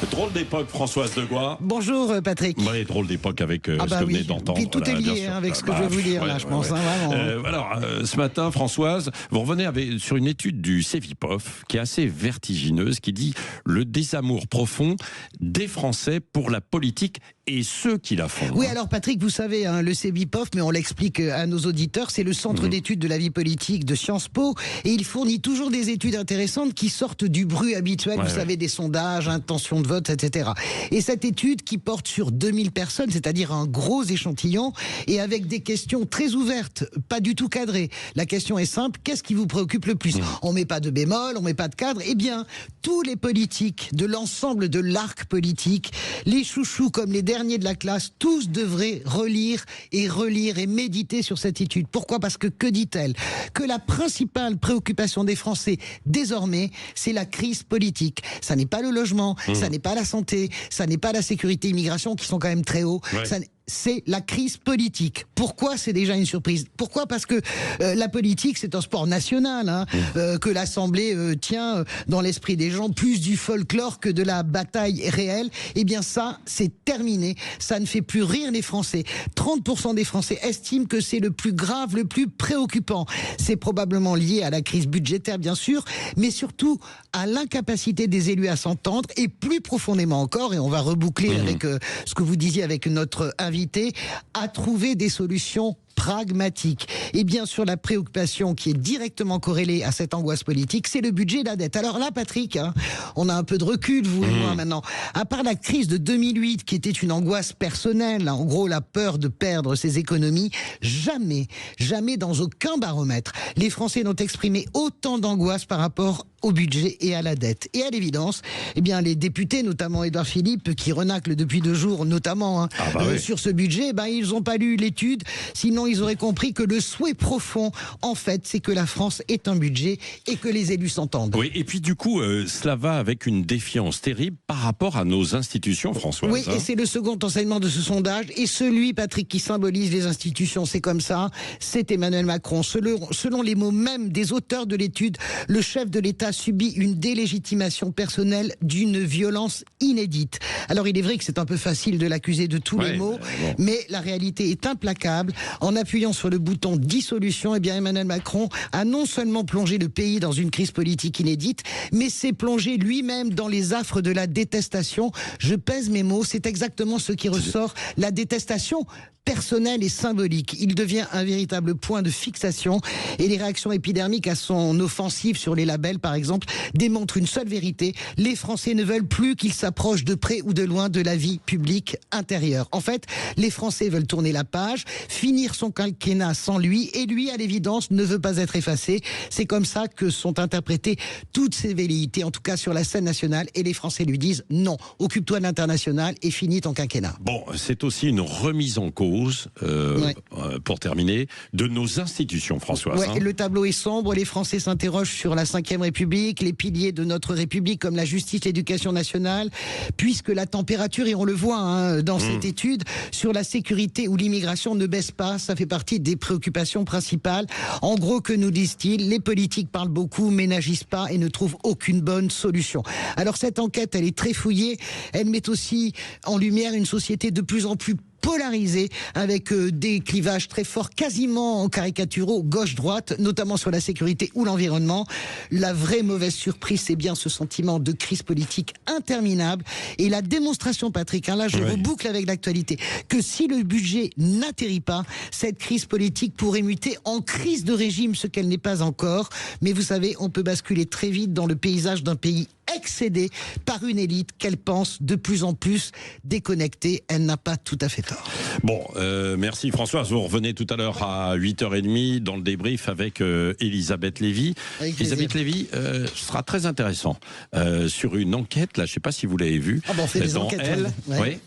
Drôle d'époque, Françoise Degois. Bonjour Patrick. Oui, drôle d'époque avec ce que vous venez d'entendre. Puis tout est lié avec ce que je vais vous dire là, je pense. Vraiment. Alors, ce matin, Françoise, vous revenez sur une étude du Cevipof qui est assez vertigineuse, qui dit le désamour profond des Français pour la politique et ceux qui la font. Oui, alors Patrick, vous savez, le Cevipof, mais on l'explique à nos auditeurs, c'est le centre d'études de la vie politique de Sciences Po, et il fournit toujours des études intéressantes qui sortent du bruit habituel, vous savez, des sondages, intentions de vote, etc. Et cette étude qui porte sur 2000 personnes, c'est-à-dire un gros échantillon, et avec des questions très ouvertes, pas du tout cadrées. La question est simple, qu'est-ce qui vous préoccupe le plus? On met pas de bémol, on met pas de cadre. Eh bien, tous les politiques de l'ensemble de l'arc politique, les chouchous comme les derniers de la classe, tous devraient relire et méditer sur cette étude. Pourquoi? Parce que dit-elle? Que la principale préoccupation des Français, désormais, c'est la crise politique. Ça n'est pas le logement, ça n'est pas la santé, ça n'est pas la sécurité immigration qui sont quand même très hauts. C'est la crise politique. Pourquoi? C'est déjà une surprise. Pourquoi? Parce que la politique, c'est un sport national, que l'Assemblée tient dans l'esprit des gens, plus du folklore que de la bataille réelle. Eh bien ça, c'est terminé. Ça ne fait plus rire les Français. 30% des Français estiment que c'est le plus grave, le plus préoccupant. C'est probablement lié à la crise budgétaire, bien sûr, mais surtout à l'incapacité des élus à s'entendre, et plus profondément encore, et on va reboucler avec ce que vous disiez avec notre invité, à trouver des solutions pragmatique. Et bien sûr, la préoccupation qui est directement corrélée à cette angoisse politique, c'est le budget et la dette. Alors là, Patrick, on a un peu de recul, vous et moi maintenant. À part la crise de 2008, qui était une angoisse personnelle, en gros la peur de perdre ses économies, jamais dans aucun baromètre, les Français n'ont exprimé autant d'angoisse par rapport au budget et à la dette. Et à l'évidence, eh bien, les députés, notamment Édouard Philippe, qui renacle depuis 2 jours, notamment sur ce budget, ils n'ont pas lu l'étude, sinon ils auraient compris que le souhait profond, en fait, c'est que la France ait un budget et que les élus s'entendent. Oui, et puis du coup, cela va avec une défiance terrible par rapport à nos institutions, Françoise. Oui, et c'est le second enseignement de ce sondage, et celui, Patrick, qui symbolise les institutions, c'est comme ça, c'est Emmanuel Macron. Selon les mots mêmes des auteurs de l'étude, le chef de l'État subit une délégitimation personnelle d'une violence inédite. Alors il est vrai que c'est un peu facile de l'accuser de tous les maux, mais la réalité est implacable. En appuyant sur le bouton dissolution, eh bien Emmanuel Macron a non seulement plongé le pays dans une crise politique inédite, mais s'est plongé lui-même dans les affres de la détestation. Je pèse mes mots, c'est exactement ce qui ressort. La détestation personnel et symbolique. Il devient un véritable point de fixation, et les réactions épidermiques à son offensive sur les labels, par exemple, démontrent une seule vérité: les Français ne veulent plus qu'il s'approche de près ou de loin de la vie publique intérieure. En fait, les Français veulent tourner la page, finir son quinquennat sans lui, et lui, à l'évidence, ne veut pas être effacé. C'est comme ça que sont interprétées toutes ces velléités, en tout cas sur la scène nationale, et les Français lui disent non, occupe-toi de l'international et finis ton quinquennat. Bon, c'est aussi une remise en cause, pour terminer, de nos institutions, Françoise. Le tableau est sombre, les Français s'interrogent sur la Ve République, les piliers de notre République comme la justice, l'éducation nationale, puisque la température, et on le voit dans cette étude, sur la sécurité ou l'immigration ne baisse pas. Ça fait partie des préoccupations principales. En gros, que nous disent-ils? Les politiques parlent beaucoup mais n'agissent pas et ne trouvent aucune bonne solution. Alors cette enquête, elle est très fouillée, elle met aussi en lumière une société de plus en plus polarisé, avec des clivages très forts, quasiment caricaturaux, gauche-droite, notamment sur la sécurité ou l'environnement. La vraie mauvaise surprise, c'est bien ce sentiment de crise politique interminable, et la démonstration, Patrick, là je reboucle avec l'actualité, que si le budget n'atterrit pas, cette crise politique pourrait muter en crise de régime, ce qu'elle n'est pas encore. Mais vous savez, on peut basculer très vite dans le paysage d'un pays excédé par une élite qu'elle pense de plus en plus déconnectée. Elle n'a pas tout à fait tort. Bon, merci Françoise. Vous revenez tout à l'heure à 8h30 dans le débrief avec Elisabeth Lévy. Elisabeth Lévy, ce sera très intéressant sur une enquête, là, je ne sais pas si vous l'avez vu. On fait des enquêtes.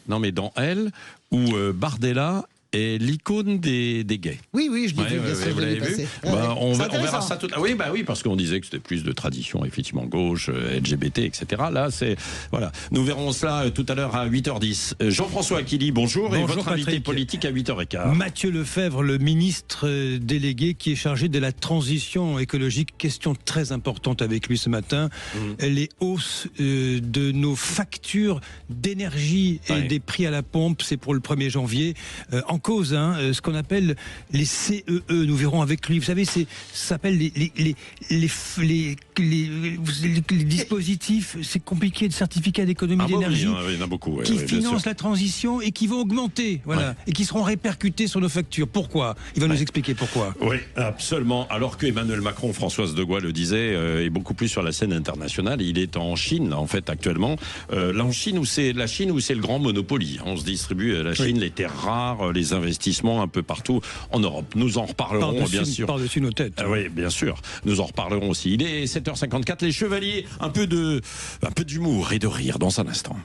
Dans Elle, où Bardella est l'icône des gays. Oui, je l'ai vu, bien sûr, vous je l'ai l'avez vu. passé. On verra ça tout. Oui, parce qu'on disait que c'était plus de tradition, effectivement, gauche, LGBT, etc. Là, c'est voilà. Nous verrons cela tout à l'heure à 8h10. Jean-François Aquili, bonjour. Et votre invité Patrick. politique à 8h15. Mathieu Lefebvre, le ministre délégué qui est chargé de la transition écologique. Question très importante avec lui ce matin. Les hausses de nos factures d'énergie et des prix à la pompe, c'est pour le 1er janvier. En cause, ce qu'on appelle les CEE. Nous verrons avec lui. Vous savez, ça s'appelle les dispositifs. C'est compliqué, de certificats d'économie d'énergie. Il y en a beaucoup. Qui financent la transition et qui vont augmenter, et qui seront répercutés sur nos factures. Pourquoi ? Il va nous expliquer pourquoi. Oui, absolument. Alors que Emmanuel Macron, Françoise de Gaulle le disait, est beaucoup plus sur la scène internationale. Il est en Chine, en fait, actuellement. Là, en Chine, où c'est le grand Monopoly. On se distribue la Chine, les terres rares, les investissements un peu partout en Europe. Nous en reparlerons, bien sûr. Par-dessus nos têtes. Oui, bien sûr. Nous en reparlerons aussi. Il est 7h54. Les Chevaliers, un peu d'humour et de rire dans un instant.